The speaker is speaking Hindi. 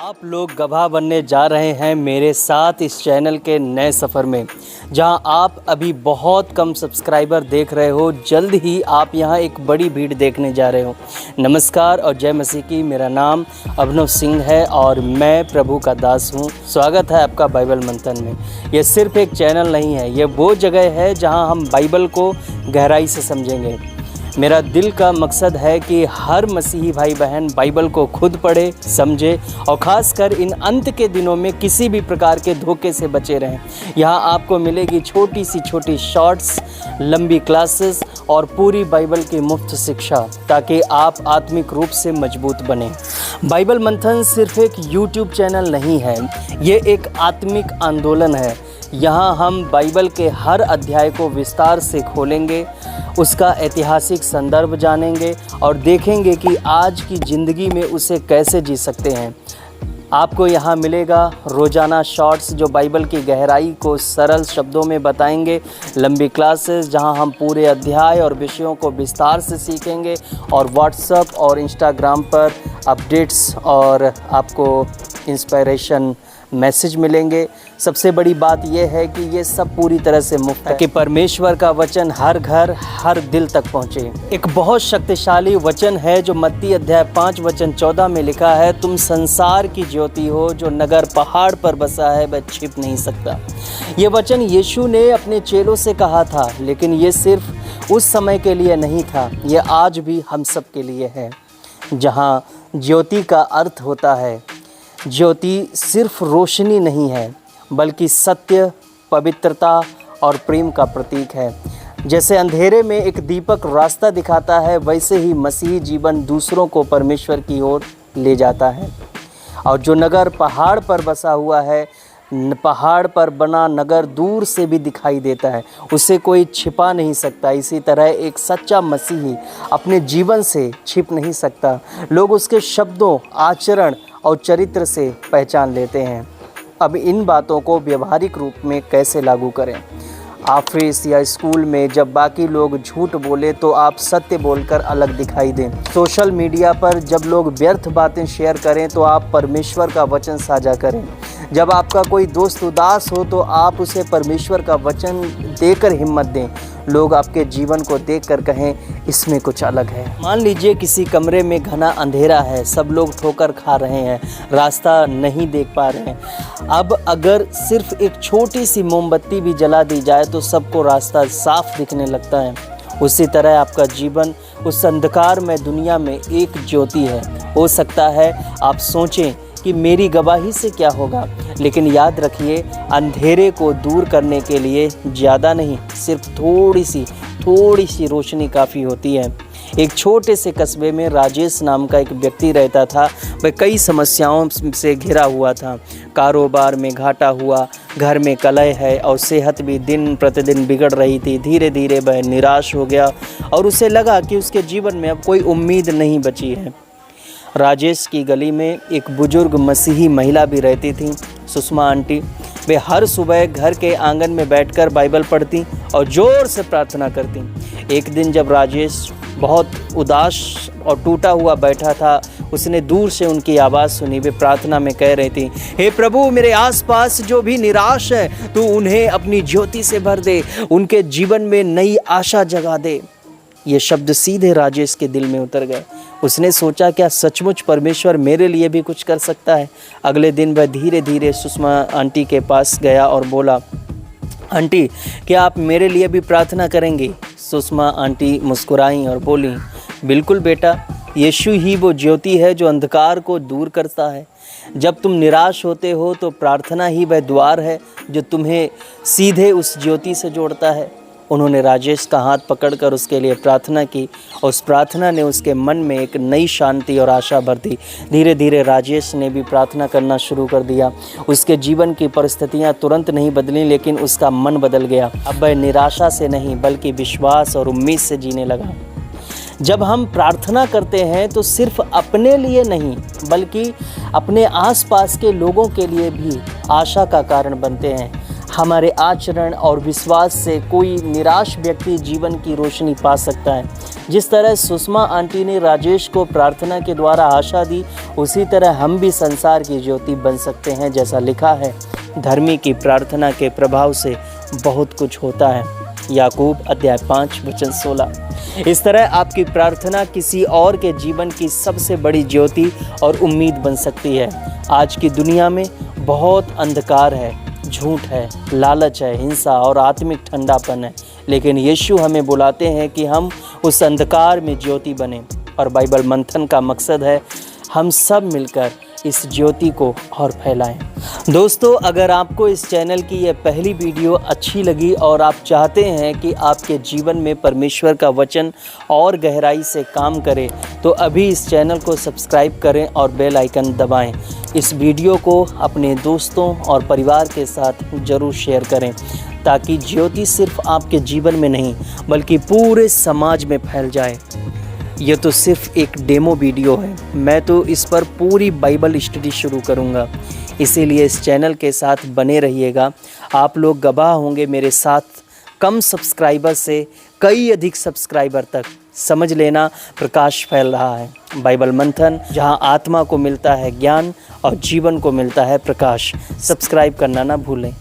आप लोग गवाह बनने जा रहे हैं मेरे साथ इस चैनल के नए सफ़र में, जहां आप अभी बहुत कम सब्सक्राइबर देख रहे हो। जल्द ही आप यहां एक बड़ी भीड़ देखने जा रहे हो। नमस्कार और जय मसीह की। मेरा नाम अभिनव सिंह है और मैं प्रभु का दास हूं। स्वागत है आपका बाइबल मंथन में। यह सिर्फ एक चैनल नहीं है, यह वो जगह है जहां हम बाइबल को गहराई से समझेंगे। मेरा दिल का मकसद है कि हर मसीही भाई बहन बाइबल को खुद पढ़े, समझे और ख़ासकर इन अंत के दिनों में किसी भी प्रकार के धोखे से बचे रहें। यहाँ आपको मिलेगी छोटी सी छोटी शॉर्ट्स, लंबी क्लासेस और पूरी बाइबल की मुफ्त शिक्षा, ताकि आप आत्मिक रूप से मजबूत बने। बाइबल मंथन सिर्फ एक यूट्यूब चैनल नहीं है, ये एक आत्मिक आंदोलन है। यहाँ हम बाइबल के हर अध्याय को विस्तार से खोलेंगे, उसका ऐतिहासिक संदर्भ जानेंगे और देखेंगे कि आज की ज़िंदगी में उसे कैसे जी सकते हैं। आपको यहाँ मिलेगा रोज़ाना शॉर्ट्स जो बाइबल की गहराई को सरल शब्दों में बताएंगे, लंबी क्लासेस जहाँ हम पूरे अध्याय और विषयों को विस्तार से सीखेंगे, और व्हाट्सएप और इंस्टाग्राम पर अपडेट्स और आपको इंस्पिरेशन मैसेज मिलेंगे। सबसे बड़ी बात यह है कि ये सब पूरी तरह से मुफ्त है, कि परमेश्वर का वचन हर घर हर दिल तक पहुँचे। एक बहुत शक्तिशाली वचन है जो मत्ती अध्याय 5 वचन 14 में लिखा है, तुम संसार की ज्योति हो, जो नगर पहाड़ पर बसा है वह छिप नहीं सकता। ये वचन यीशु ने अपने चेलों से कहा था, लेकिन ये सिर्फ उस समय के लिए नहीं था, ये आज भी हम सब के लिए है। जहाँ ज्योति का अर्थ होता है, ज्योति सिर्फ रोशनी नहीं है बल्कि सत्य, पवित्रता और प्रेम का प्रतीक है। जैसे अंधेरे में एक दीपक रास्ता दिखाता है, वैसे ही मसीही जीवन दूसरों को परमेश्वर की ओर ले जाता है। और जो नगर पहाड़ पर बसा हुआ है, पहाड़ पर बना नगर दूर से भी दिखाई देता है, उसे कोई छिपा नहीं सकता। इसी तरह एक सच्चा मसीही अपने जीवन से छिप नहीं सकता। लोग उसके शब्दों, आचरण और चरित्र से पहचान लेते हैं। अब इन बातों को व्यवहारिक रूप में कैसे लागू करें? ऑफिस या स्कूल में जब बाकी लोग झूठ बोले तो आप सत्य बोलकर अलग दिखाई दें। सोशल मीडिया पर जब लोग व्यर्थ बातें शेयर करें तो आप परमेश्वर का वचन साझा करें। जब आपका कोई दोस्त उदास हो तो आप उसे परमेश्वर का वचन देकर हिम्मत दें। लोग आपके जीवन को देखकर कहें, इसमें कुछ अलग है। मान लीजिए किसी कमरे में घना अंधेरा है, सब लोग ठोकर खा रहे हैं, रास्ता नहीं देख पा रहे हैं। अब अगर सिर्फ एक छोटी सी मोमबत्ती भी जला दी जाए तो सबको रास्ता साफ दिखने लगता है। उसी तरह आपका जीवन उस अंधकार में दुनिया में एक ज्योति है। हो सकता है आप सोचें कि मेरी गवाही से क्या होगा, लेकिन याद रखिए, अंधेरे को दूर करने के लिए ज़्यादा नहीं, सिर्फ थोड़ी सी रोशनी काफ़ी होती है। एक छोटे से कस्बे में राजेश नाम का एक व्यक्ति रहता था। वह कई समस्याओं से घिरा हुआ था। कारोबार में घाटा हुआ, घर में कलह है और सेहत भी दिन प्रतिदिन बिगड़ रही थी। धीरे धीरे वह निराश हो गया और उसे लगा कि उसके जीवन में अब कोई उम्मीद नहीं बची है। राजेश की गली में एक बुजुर्ग मसीही महिला भी रहती थी, सुषमा आंटी। वे हर सुबह घर के आंगन में बैठकर बाइबल पढ़ती और ज़ोर से प्रार्थना करती। एक दिन जब राजेश बहुत उदास और टूटा हुआ बैठा था, उसने दूर से उनकी आवाज़ सुनी। वे प्रार्थना में कह रही थी, हे प्रभु, मेरे आसपास जो भी निराश है तू उन्हें अपनी ज्योति से भर दे, उनके जीवन में नई आशा जगा दे। ये शब्द सीधे राजेश के दिल में उतर गए। उसने सोचा, क्या सचमुच परमेश्वर मेरे लिए भी कुछ कर सकता है? अगले दिन वह धीरे धीरे सुषमा आंटी के पास गया और बोला, आंटी, क्या आप मेरे लिए भी प्रार्थना करेंगी? सुषमा आंटी मुस्कुराईं और बोली, बिल्कुल बेटा, यीशु ही वो ज्योति है जो अंधकार को दूर करता है। जब तुम निराश होते हो तो प्रार्थना ही वह द्वार है जो तुम्हें सीधे उस ज्योति से जोड़ता है। उन्होंने राजेश का हाथ पकड़कर उसके लिए प्रार्थना की। उस प्रार्थना ने उसके मन में एक नई शांति और आशा भर दी। धीरे धीरे राजेश ने भी प्रार्थना करना शुरू कर दिया। उसके जीवन की परिस्थितियां तुरंत नहीं बदलीं, लेकिन उसका मन बदल गया। अब वह निराशा से नहीं बल्कि विश्वास और उम्मीद से जीने लगा। जब हम प्रार्थना करते हैं तो सिर्फ अपने लिए नहीं बल्कि अपने आसपास के लोगों के लिए भी आशा का कारण बनते हैं। हमारे आचरण और विश्वास से कोई निराश व्यक्ति जीवन की रोशनी पा सकता है। जिस तरह सुषमा आंटी ने राजेश को प्रार्थना के द्वारा आशा दी, उसी तरह हम भी संसार की ज्योति बन सकते हैं। जैसा लिखा है, धर्मी की प्रार्थना के प्रभाव से बहुत कुछ होता है। याकूब अध्याय 5 वचन 16। इस तरह आपकी प्रार्थना किसी और के जीवन की सबसे बड़ी ज्योति और उम्मीद बन सकती है। आज की दुनिया में बहुत अंधकार है, झूठ है, लालच है, हिंसा और आत्मिक ठंडापन है, लेकिन यीशु हमें बुलाते हैं कि हम उस अंधकार में ज्योति बने। और बाइबल मंथन का मकसद है हम सब मिलकर इस ज्योति को और फैलाएं। दोस्तों, अगर आपको इस चैनल की यह पहली वीडियो अच्छी लगी और आप चाहते हैं कि आपके जीवन में परमेश्वर का वचन और गहराई से काम करे, तो अभी इस चैनल को सब्सक्राइब करें और बेल आइकन दबाएं। इस वीडियो को अपने दोस्तों और परिवार के साथ ज़रूर शेयर करें, ताकि ज्योति सिर्फ आपके जीवन में नहीं बल्कि पूरे समाज में फैल जाए। यह तो सिर्फ एक डेमो वीडियो है, मैं तो इस पर पूरी बाइबल स्टडी शुरू करूंगा। इसीलिए इस चैनल के साथ बने रहिएगा। आप लोग गवाह होंगे मेरे साथ कम सब्सक्राइबर से कई अधिक सब्सक्राइबर तक। समझ लेना, प्रकाश फैल रहा है। बाइबल मंथन, जहां आत्मा को मिलता है ज्ञान और जीवन को मिलता है प्रकाश। सब्सक्राइब करना ना भूलें।